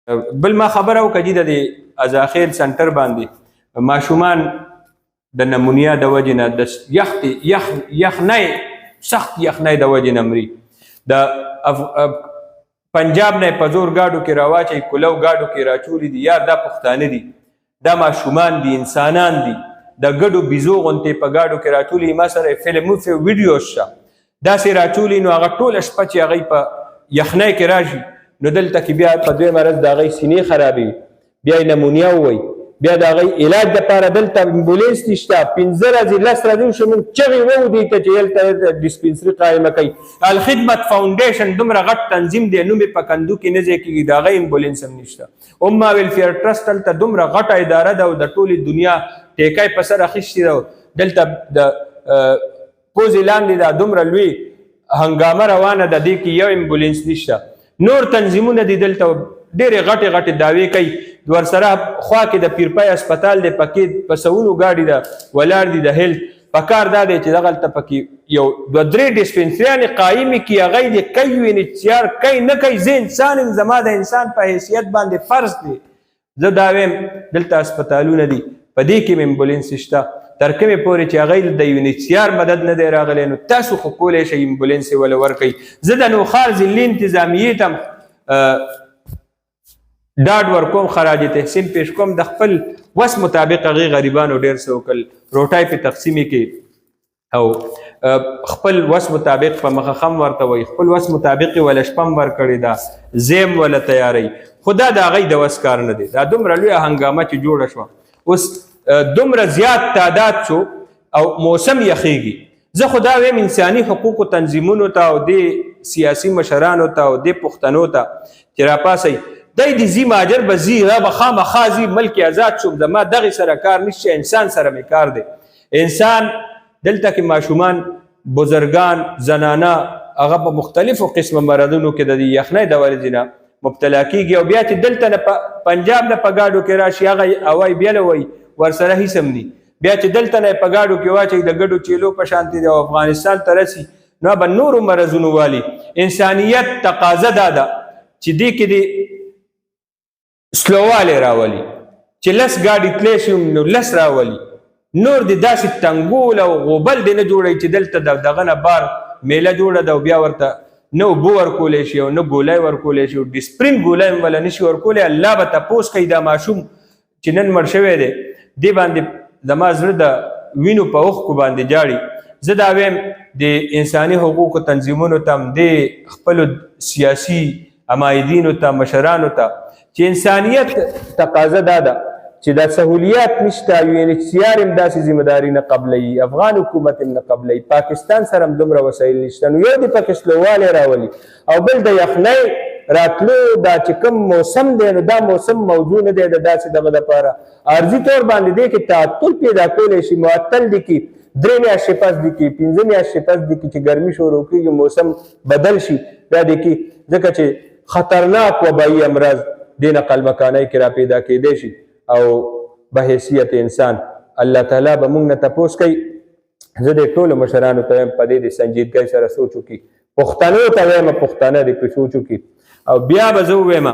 بل ما خبره وکړه د ازاخیل سنټر باندې ماشومان د نمونیا د وجې نه د یخنۍ سخت یخنۍ د وجې نه مري. د پنجاب نه په زور ګاډو کې راواچوي، کلو ګاډو کې راچولي دي. یار دا پښتانه دي، دا ماشومان دي، انسانان دي. د ګډو بیزو غوندې په ګاډو کې راچولي. ما سره فلمو ویډیوز شته داسې راچولي، نو هغه ټوله شپه چې هغوی په یخنۍ کې راشي نو دلته کې بیا په دویمه ورځ د هغوی سینې خرابوي، بیا یې نمونیا ووایي، بیا د هغوی علاج دپاره دلته امبولینس شته. 15 ورځې 10 ورځې وشو موږ چغې ووو دوی ته چې هلته ډسپنسري قایمه کوي. الخدمت فاونډیشن دومره غټ تنظیم دی، نوم یې په کندو کې نه ځای کېږي، د هغوی امبولینس هم نشته. امه ویلفیر ټرسټ هلته دومره غټه اداره ده او د ټولې دنیا ټیکۍ په سر اخیستې ده. دلته د پوزې لاندې دا دومره لوی هنګامه روانه ده، دې کې یو امبولینس نشته. نور تنظیمونه دي دلته ډېرې غټې غټې دعوې کوي. ورسره خوا کې د پیرپای هسپتال دی، پکې په سوونو ګاډي ده ولاړ دي د هیلث. پکار دا دی چې دغلته پکې یو 2-3 ډسپنسریانې قایمې کړي، هغوی دې کوي وینچیار کوي نه کوي. زه انسان یم، زما د انسان په حیثیت باندې فرض دی زه دا ویم دلته هسپتالونه دي، په دې کې م امبولینس شته. تر کومې پورې چې هغوی د یونیچیار مدد نه دی راغلی، نو تاسو خو کولی شئ امبولینس یې وله ورکوئ. زه د نوخار ضلعي انتظامیې ته ډاډ ورکوم، خراج تحسین پیش کوم. د خپل وس مطابق هغې غریبانو ډېر څه وکړل، روټۍ پې تقسیمې کړي او خپل وس مطابق په مخه خم ورته وایي، خپل وس مطابق یې وله شپه هم ورکړې ده، زیم وله تیاروي. خو دا د هغوی د وس کار نه دی. دا دومره لویه هنګامه چې جوړه شوه، اوس دومره زیات تعداد شو او موسم یخیږي. زه خو دا ویم انساني حقوقو تنظیمونو ته او دې سیاسي مشرانو ته او دې پښتنو ته چې راپاسئ، دی د ځي مهاجر به ځي، هغه به خامخا ځي، ملک آزاد شو. زما دغې سره کار نشته، انسان سره مې کار دی. انسان دلته کې ماشومان، بزرګان، زنانه هغه په مختلفو قسمه مرضونو کې د دې یخنۍ د وجې نه مبتلا کېږي. او بیا چې دلته نه پنجاب نه په ګاډو کې راشي، هغه هوایي بیله وایي، ورسره هیڅ هم ني. بیا چې دلته نه په ګاډو کې واچوي د ګډو چیلو په شانتې دی او افغانستان ته رسي، نو به نورو مرضونو والي. انسانیت تقاضا دا ده چې دې کې د سلووالی راولي، چې 10 ګاډي تلی شي نو 10 راولي. نور د داسې تنګول او غوبل دی نه جوړوي چې دلته دغه نه بار میله جوړه ده او بیا ورته نه اوبه ورکولی شي او نه ګولۍ ورکولی شي، ډسپرین ګولۍ هم وله نشي ورکولی. الله به تپوس کوي دا ماشوم چې نن مړ شوی دی، دې باندې زما زړه د وینو په اوښکو باندې جاړي. زه دا ویم د انساني حقوقو تنظیمونو ته هم، د خپلو سیاسي عمایدینو ته، مشرانو ته، چې انسانیت تقاضا دا ده چې دا سهولیات نشته. UNHCR هم داسې ذمهداري نه قبلوي، افغان حکومت هم نه قبلوي، پاکستان سره هم دومره وسایل نشته. نو یو د پکې سلووالی راولي او بل د یخنۍ راتلو دا چې کوم موسم دی، نو دا موسم موضوع نه دی د داسې دغه دپاره. عارضي طور باندې دی کې تعطل پیدا کولی شي، معطل دی کې 3 میاشتې پس دی کې 15 میاشتې پس دی کې چې ګرمي شروع کېږي، موسم بدل شي، بیا دی کې ځکه چې خطرناک وبایي امراض دې نه قلمکانۍ کې را پیدا کېدی شي. او به حیثیت انسان الله تعالی به موږ نه تپوس کوي. زه د ټولو مشرانو ته وایم په دې د سنجیدګۍ سره سوچ وکړي، پښتنو ته وایم پښتانه دې په سوچ وکړي. او بیا به زه ووایم